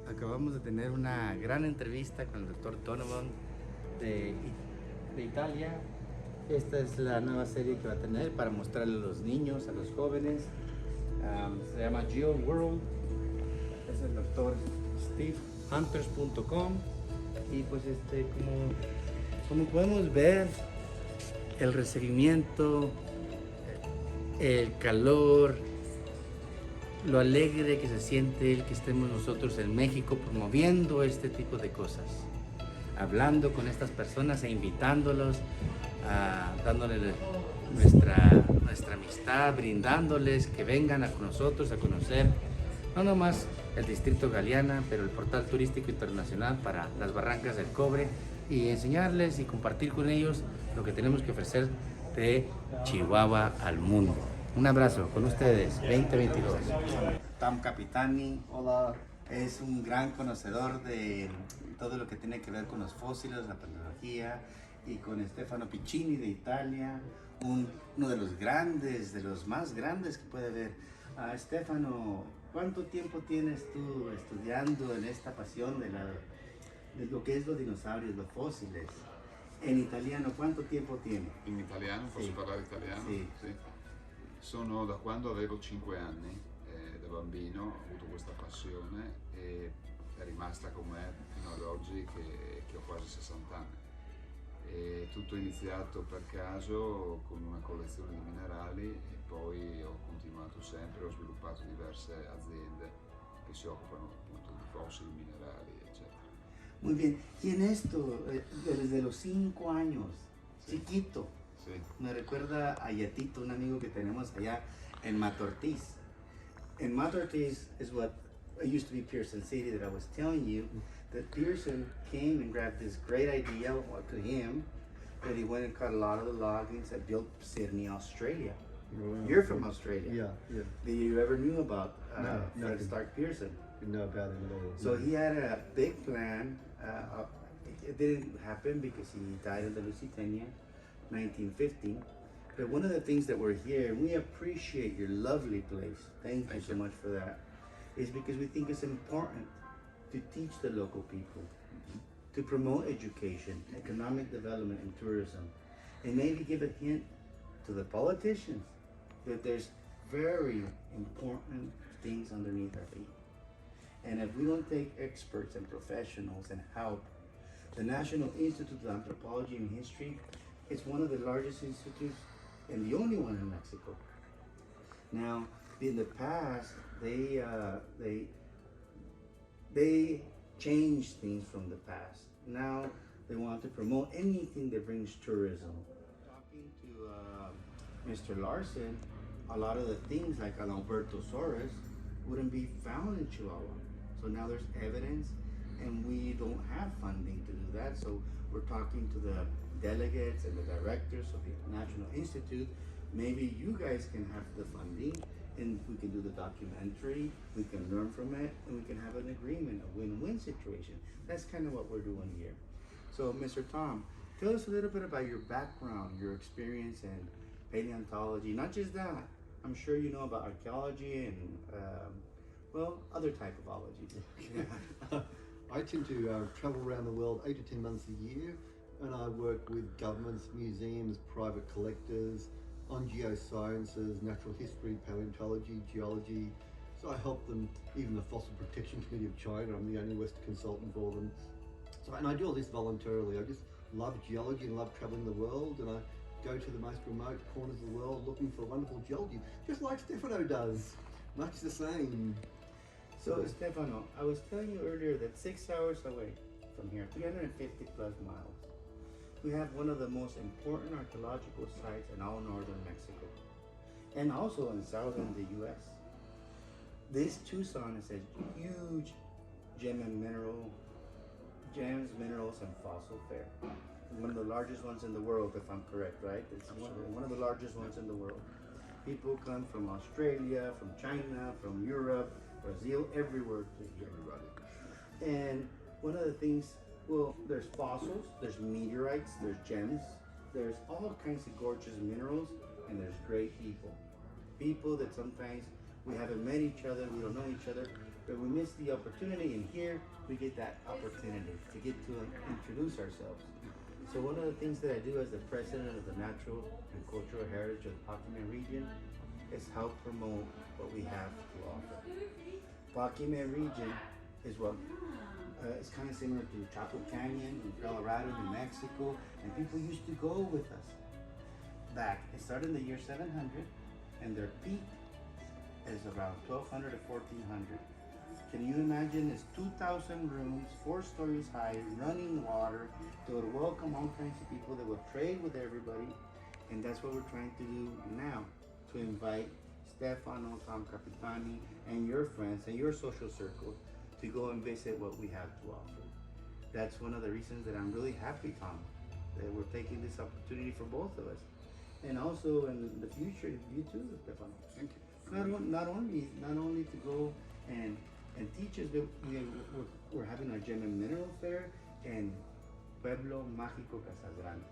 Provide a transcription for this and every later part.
Acabamos de tener una gran entrevista con el doctor Donovan de, de Italia. Esta es la nueva serie que va a tener para mostrarle a los niños, a los jóvenes. Se llama Geo World. Es el doctor stevehunters.com. Y pues como podemos ver, el recibimiento, el calor, lo alegre que se siente el que estemos nosotros en México promoviendo este tipo de cosas, hablando con estas personas e invitándolos, dándoles nuestra amistad, brindándoles que vengan con nosotros a conocer no nomás el distrito Galeana, pero el portal turístico internacional para las Barrancas del Cobre, y enseñarles y compartir con ellos lo que tenemos que ofrecer de Chihuahua al mundo. Un abrazo con ustedes, 2022. Kapitany, Hola. es un gran conocedor de todo lo que tiene que ver con los fósiles, la paleología, y con Stefano Piccini de Italia, uno de los grandes, de los más grandes que puede haber. Stefano, ¿cuánto tiempo tienes tú estudiando en esta pasión de lo que es los dinosaurios, los fósiles? En italiano, ¿quanto tempo tieni? In italiano? Posso Sì. parlare italiano? Sì. Sì. Sono da quando avevo 5 anni, da bambino ho avuto questa passione e è rimasta con me fino ad oggi che ho quasi 60 anni. E tutto è iniziato per caso con una collezione di minerali e poi ho continuato sempre, ho sviluppato diverse aziende che si occupano appunto di fossili, minerali, eccetera. Muy bien, y en esto, desde los 5 años, Sí. chiquito, Sì. me recuerda a Yatito, un amigo que tenemos allá en Matortiz. And Matortiz is what it used to be Pearson City that I was telling you, that Pearson came and grabbed this great idea to him, that he went and cut a lot of the loggings that built Sydney, Australia. You're from Australia. Yeah, yeah. Did you ever knew about No, Fred nothing. Stark Pearson? Didn't know about it at all. So he had a big plan. It didn't happen because he died in the Lusitania, 1915. But one of the things that we're here, and we appreciate your lovely place, thank you so much for that, is because we think it's important to teach the local people, to promote education, economic development, and tourism, and maybe give a hint to the politicians that there's very important things underneath our feet. And if we don't take experts and professionals and help, the National Institute of Anthropology and History, it's one of the largest institutes and the only one in Mexico. Now, in the past, they changed things from the past. Now, they want to promote anything that brings tourism. Talking to Mr. Larson, a lot of the things like an Albertosaurus wouldn't be found in Chihuahua. So now there's evidence, and we don't have funding to do that. So we're talking to the delegates and the directors of the National Institute. Maybe you guys can have the funding, and we can do the documentary, we can learn from it, and we can have an agreement, a win-win situation. That's kind of what we're doing here. So Mr. Tom, tell us a little bit about your background, your experience in paleontology. Not just that, I'm sure you know about archaeology and well, other type of ology. I tend to travel around the world 8 to 10 months a year, and I work with governments, museums, private collectors on geosciences, natural history, paleontology, geology. So I help them, even the Fossil Protection Committee of China, I'm the only Western consultant for them. So, and I do all this voluntarily. I just love geology and love traveling the world, and I go to the most remote corners of the world looking for wonderful geology, just like Stefano does. Much the same. So Stefano, I was telling you earlier that 6 hours away from here, 350 plus miles, we have one of the most important archaeological sites in all northern Mexico, and also in southern the U.S. This Tucson is a huge gems, minerals, and fossil fair. One of the largest ones in the world, if I'm correct, right? It's one of the largest ones in the world. People come from Australia, from China, from Europe, Brazil, everywhere to here. And one of the things, well, there's fossils, there's meteorites, there's gems, there's all kinds of gorgeous minerals, and there's great people. People that sometimes we haven't met each other, we don't know each other, but we miss the opportunity, and here we get that opportunity to get to introduce ourselves. So one of the things that I do as the president of the Natural and Cultural Heritage of the Piccini region is help promote what we have to offer. Piccini region is what it's kind of similar to Chaco Canyon in Colorado, New Mexico, and people used to go with us back. It started in the year 700, and their peak is around 1200 to 1400. Can you imagine? It's 2,000 rooms, 4 stories high, running water. They would welcome all kinds of people. They would trade with everybody, and that's what we're trying to do now, to invite Stefano, Tom Kapitany, and your friends and your social circle to go and visit what we have to offer. That's one of the reasons that I'm really happy, Tom, that we're taking this opportunity for both of us. And also in the future, you too, Stefano. Thank you. Not only to go and teach us, but we're having our gem and mineral fair in Pueblo Mágico Casas Grandes.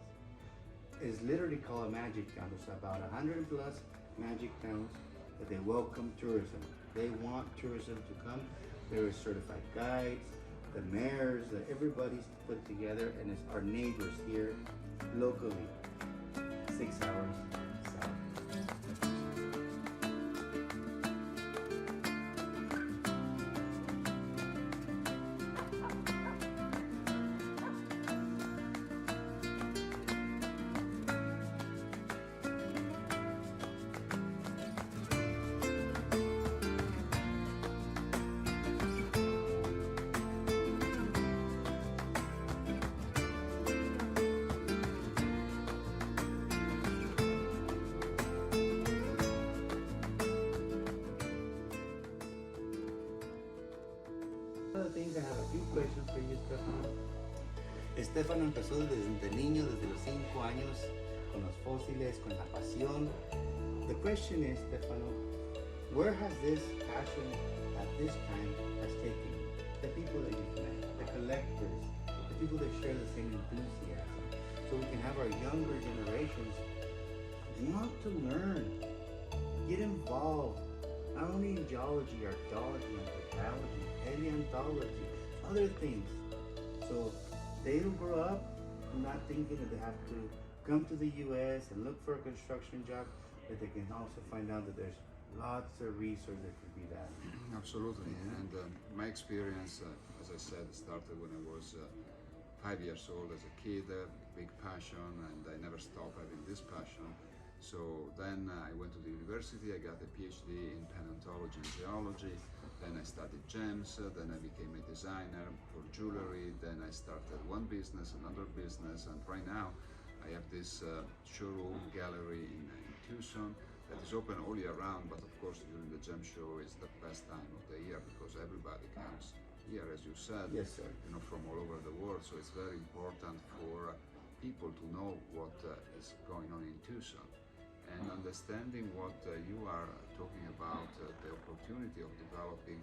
It's literally called a magic town. There's about 100 plus magic towns that they welcome tourism. They want tourism to come. There are certified guides, the mayors, everybody's put together, and it's our neighbors here locally, 6 hours south. Other things, I have a few questions for you, Stefano. Stefano empezó desde niño, desde los 5 años, con los fósiles, con la pasión. The question is, Stefano, where has this passion at this time has taken you? The people that you've met, the collectors, the people that share the same enthusiasm, so we can have our younger generations want to learn, get involved, not only in geology, archaeology, anthropology, paleontology, other things. So they don't grow up not thinking that they have to come to the US and look for a construction job, but they can also find out that there's lots of resources that could be that. Absolutely. And my experience, as I said, started when I was 5 years old as a kid, big passion, and I never stopped having this passion. So then I went to the university, I got a PhD in paleontology and geology, then I studied gems, then I became a designer for jewelry, then I started one business, another business, and right now I have this showroom gallery in Tucson that is open all year round, but of course during the gem show is the best time of the year because everybody comes here, as you said, Yes, sir. you know, from all over the world, so it's very important for people to know what is going on in Tucson. And understanding what you are talking about, the opportunity of developing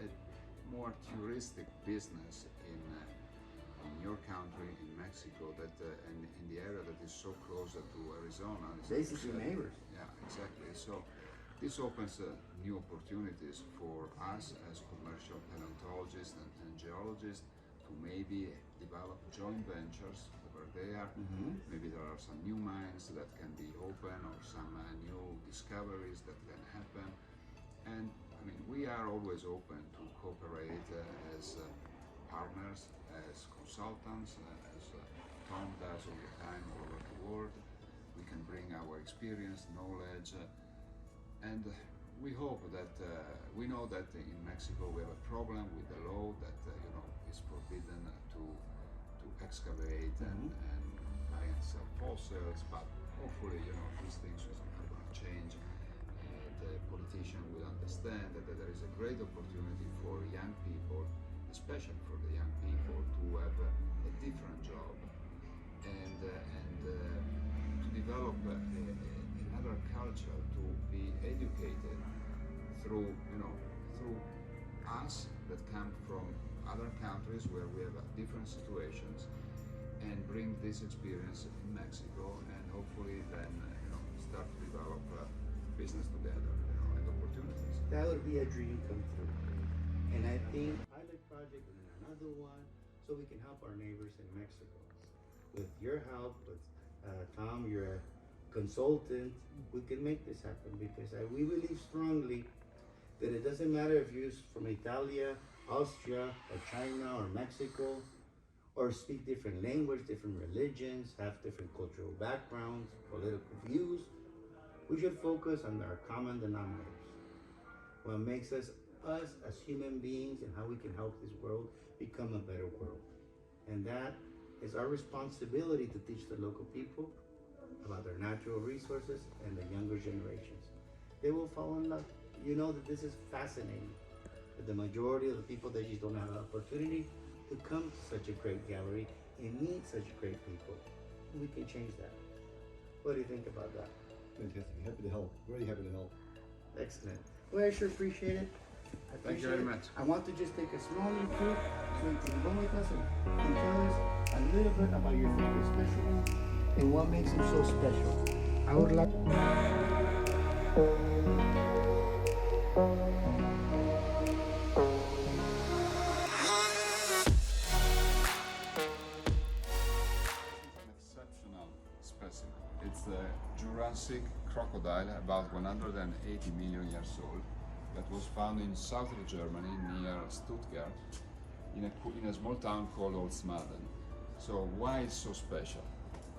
a more touristic business in your country, in Mexico, that and in the area that is so close to Arizona. Basically neighbors. Yeah, exactly. So this opens new opportunities for us as commercial paleontologists and geologists to maybe develop joint ventures over there. Maybe there are some new mines that can be open or some new discoveries that can happen. And I mean, we are always open to cooperate as partners, as consultants, as Tom does all the time all over the world. We can bring our experience, knowledge, and we hope that we know that in Mexico we have a problem with the law that you know is forbidden to excavate and buy and sell fossils, but hopefully you know these things are going to change. The politician will understand that there is a great opportunity for young people, especially for the young people, to have a different job and to develop another culture, to be educated through us that come from other countries where we have different situations, and bring this experience in Mexico, and hopefully then start to develop business together and opportunities. That would be a dream come true. And I think pilot project and then another one, so we can help our neighbors in Mexico. With your help, with Tom, you're a consultant, we can make this happen because we believe strongly that it doesn't matter if you're from Italia, Austria, or China, or Mexico, or speak different language, different religions, have different cultural backgrounds, political views. We should focus on our common denominators. What makes us as human beings and how we can help this world become a better world. And that is our responsibility to teach the local people about their natural resources and the younger generations. They will fall in love. You know that this is fascinating. That the majority of the people, they just don't have the opportunity to come to such a great gallery and meet such great people. We can change that. What do you think about that? Fantastic. Happy to help. Very happy to help. Excellent. Well, I sure appreciate it. Thank you very much. I want to just take a small intro so you can go with us and tell us a little bit about your favorite specimen and what makes him so special. I would like. Exceptional specimen. It's a Jurassic crocodile, about 180 million years old, that was found in southern Germany near Stuttgart in a small town called Holzmaden. So why it's so special?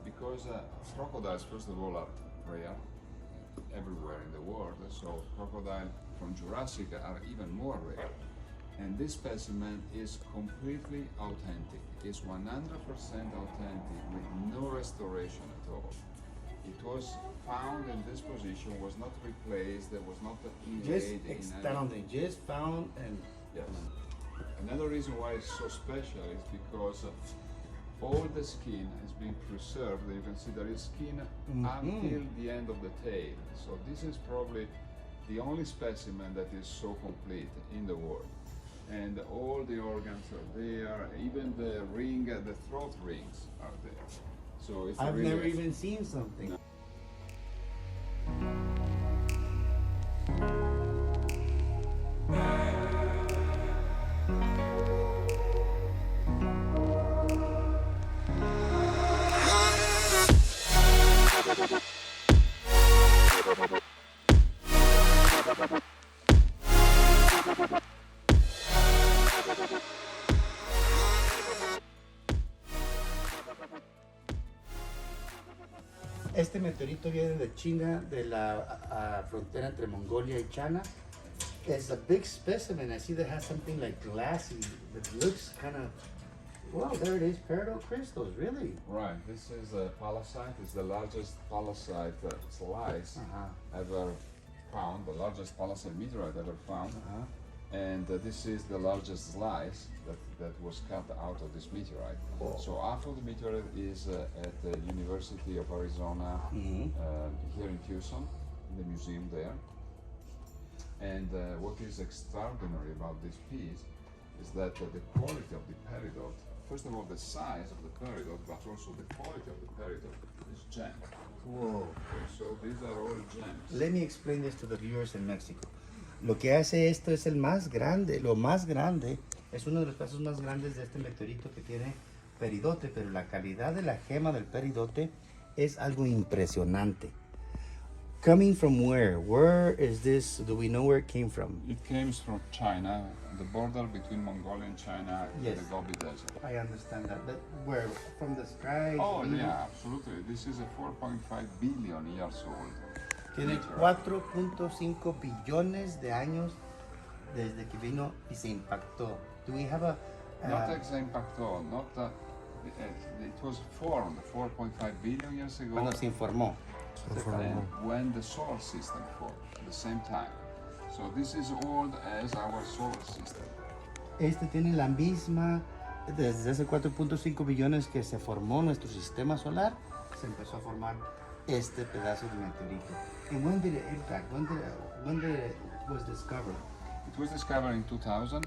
Because crocodiles, first of all, are rare everywhere in the world, so crocodiles from Jurassic are even more rare. And this specimen is completely authentic. It's 100% authentic with no restoration at all. It was found in this position, was not replaced, there was not Just inlaid in astounding. Just found and. Yes. Another reason why it's so special is because all the skin has been preserved. You can see there is skin until the end of the tail. So this is probably the only specimen that is so complete in the world. And all the organs are there, even the ring, the throat rings are there. So it's I've really never even seen something. No. Este meteorito viene de China, de la frontera entre Mongolia y China. It's a big specimen. I see that has something like glassy that looks kind of. Wow, there it is, peridot crystals, really. Right, this is a palisite. It's the largest palisite slice ever found, the largest palisite meteorite ever found. And this is the largest slice that was cut out of this meteorite. Whoa. So half of the meteorite is at the University of Arizona here in Tucson, in the museum there. And what is extraordinary about this piece is that the quality of the peridot, first of all the size of the peridot, but also the quality of the peridot is gem. Whoa. Okay, so these are all gems. Let me explain this to the viewers in Mexico. Lo que hace esto es el más grande, lo más grande, es uno de los pedazos más grandes de este meteorito que tiene peridote, pero la calidad de la gema del peridote es algo impresionante. Coming from where? Where is this? Do we know where it came from? It came from China, the border between Mongolia and China, Yes. the Gobi Desert. I understand that, but where? From the sky? Oh yeah, absolutely. This is a 4.5 billion years old. Tiene meteorite. 4.5 billones de años desde que vino y se impactó. Do we have a... Not exact impacto, not it was formed 4.5 billion years ago. Cuando se informó. And when the solar system formed at the same time. So this is old as our solar system. Este tiene la misma, desde hace 4.5 billones que se formó nuestro sistema solar, se empezó a formar este pedazo de meteorito. And when did it impact? When did it was discovered? It was discovered in 2000,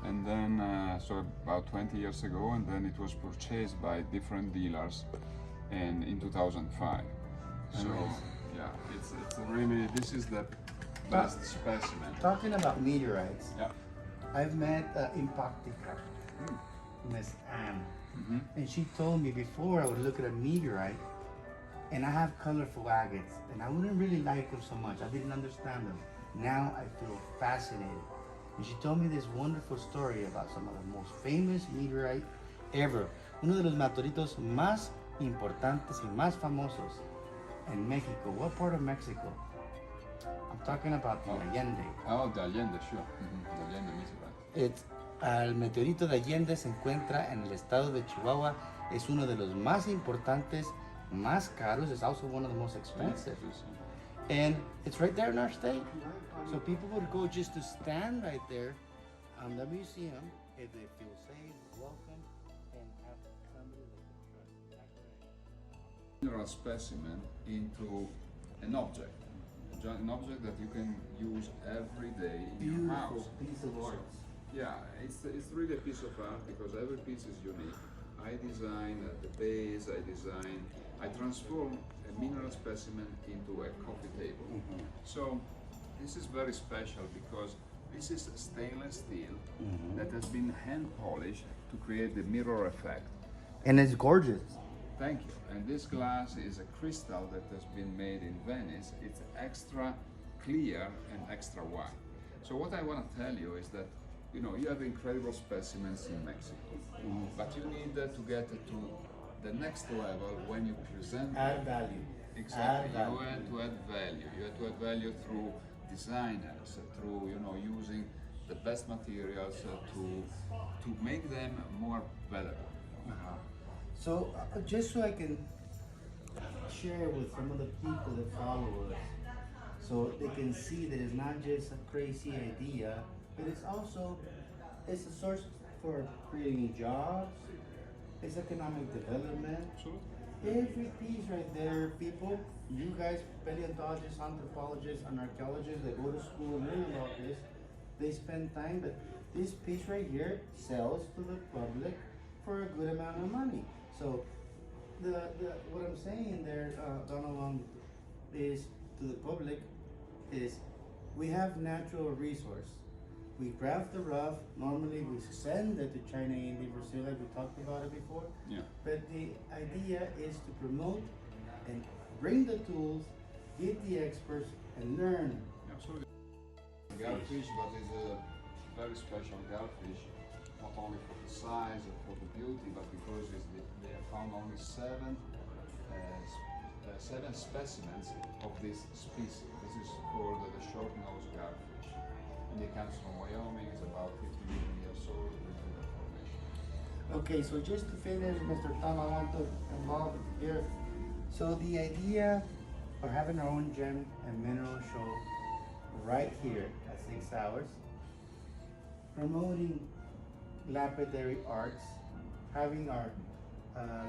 and then so about 20 years ago, and then it was purchased by different dealers, and in 2005. So yeah, it's really, this is the best specimen. Talking about meteorites, Yeah. I've met in Paktika, Miss Anne, and she told me before I would look at a meteorite, and I have colorful agates, and I wouldn't really like them so much. I didn't understand them. Now I feel fascinated. And she told me this wonderful story about some of the most famous meteorite ever. Uno de los meteoritos más importantes y más famosos en Mexico. What part of Mexico? I'm talking about the Allende. Oh, the Allende, sure. The Allende meteorite. It's, el meteorito de Allende se encuentra en el estado de Chihuahua. Es uno de los más importantes, más caros. It's also one of the most expensive. And it's right there in our state. So people would go just to stand right there on the museum if they feel safe, welcome, and have somebody they can trust. Mineral specimen into an object. An object that you can use every day in your house. Piece of art. Yeah, it's really a piece of art because every piece is unique. I design the base, I transform a mineral specimen into a coffee table. So this is very special because this is stainless steel that has been hand polished to create the mirror effect. And it's gorgeous. Thank you. And this glass is a crystal that has been made in Venice. It's extra clear and extra white. So what I want to tell you is that you have incredible specimens in Mexico, but you need to get to the next level when you present. Add value. Exactly. Add You value. have to add value. You have to add value through designers, through using the best materials to make them more valuable. So just so I can share with some of the people that follow us, so they can see that it's not just a crazy idea, but it's a source for creating jobs, it's economic development. Every piece right there, people, you guys, paleontologists, anthropologists, and archaeologists that go to school and learn about this, they spend time, but this piece right here sells to the public for a good amount of money. So what I'm saying there, Donovan, is to the public is we have natural resource. We grab the rough, normally we send it to China, India, Brazil, like we talked about it before. Yeah. But the idea is to promote and bring the tools, get the experts, and learn. Absolutely. Garfish, but is a very special garfish, not only for the size and for the beauty, but because they have found only seven specimens of this species. This is called the short-nosed garfish. And it comes from Wyoming. It's about 50 million years old. Okay, so just to finish, Mr. Tom, I want to involve here. So the idea of having our own gem and mineral show right here at 6 hours, promoting lapidary arts, having our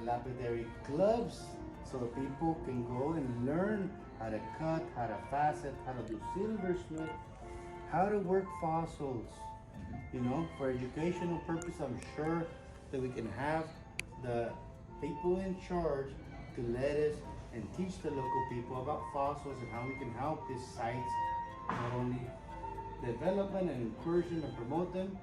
lapidary clubs so people can go and learn how to cut, how to facet, how to do silversmith, how to work fossils, for educational purpose. I'm sure that we can have the people in charge to let us and teach the local people about fossils and how we can help these sites not only development and incursion and promote them,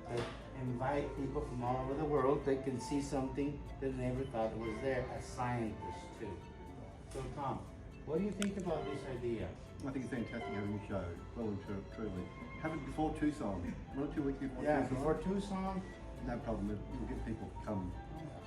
but invite people from all over the world that can see something that they never thought was there as scientists too. So Tom, what do you think about this idea? I think it's fantastic having a show, well and truly. Have it before Tucson, 1 or 2 weeks before Yeah, Tucson. before Tucson. No problem, we'll get people to come.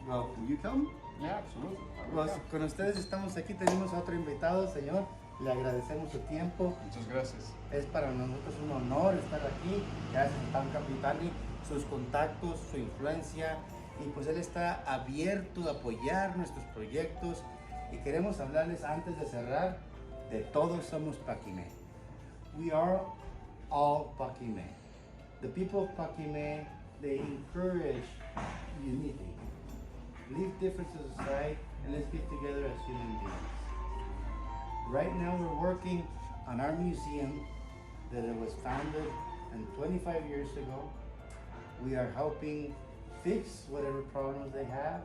Well, Will you come? Yeah, absolutely. pues, con ustedes estamos aquí, tenemos a otro invitado, señor. Le agradecemos su tiempo. Muchas gracias. Es para nosotros un honor estar aquí. Gracias a Kapitany, sus contactos, su influencia. Y pues él está abierto a apoyar nuestros proyectos. Y queremos hablarles antes de cerrar de todos somos Piccini. We are all Piccini. The people of Piccini, they encourage unity. Leave differences aside and let's get together as human beings. Right now we're working on our museum that it was founded 25 years ago. We are helping fix whatever problems they have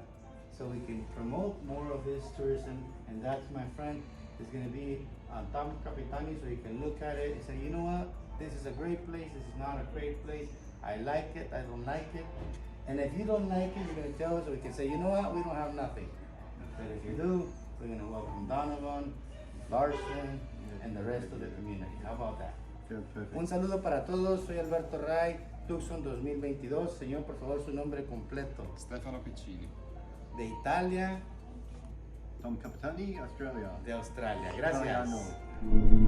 so we can promote more of this tourism, and that's, my friend, is going to be on Kapitany, so you can look at it and say, you know what, this is a great place, this is not a great place. I like it, I don't like it. And if you don't like it, you're going to tell us, so we can say, you know what, we don't have nothing. But if you do, we're going to welcome Donovan, Larson, and the rest of the community. How about that? Perfect. Un saludo para todos, soy Alberto Ray, Tucson 2022. Señor, por favor, su nombre completo. Stefano Piccini. De Italia, Kapitany, Australia. de Australia. Gracias. Italiano.